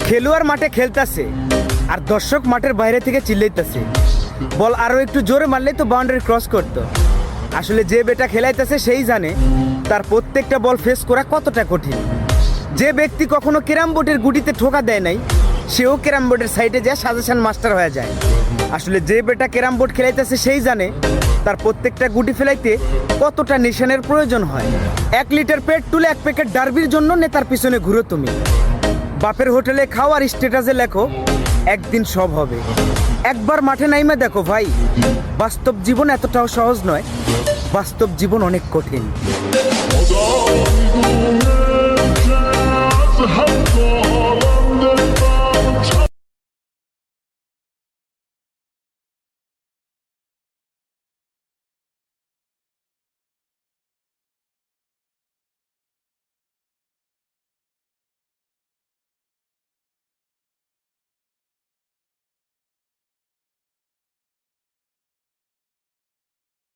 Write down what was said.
খেলোয়াড় মাঠে খেলতেছে আর দর্শক মাঠের বাইরে থেকে চিল্লাইতেছে, বল আরো একটু জোরে মারলেই তো বাউন্ডারি ক্রস করতো। আসলে যে বেটা খেলাইতেছে সেই জানে তার প্রত্যেকটা বল ফেস করা কতটা কঠিন। যে ব্যক্তি কখনো ক্যারাম বোর্ডের গুটিতে ঠোকা দেয় নাই, সেও ক্যারাম বোর্ডের সাইডে যায় সাজেশন মাস্টার হয়ে যায়। আসলে যে বেটা ক্যারাম বোর্ড খেলাইতেছে সেই জানে তার প্রত্যেকটা গুটি ফেলাইতে কতটা নিশানের প্রয়োজন হয়। 1 লিটার পেট্রোল 1 প্যাকেট ডার্বির জন্য নেতার পিছনে ঘুরো তুমি। বাপের হোটেলে খাও আর স্ট্যাটাসে লেখো, একদিন সব হবে। একবার মাঠে নাইমে দেখো ভাই, বাস্তব জীবন এতটাও সহজ নয়, বাস্তব জীবন অনেক কঠিন।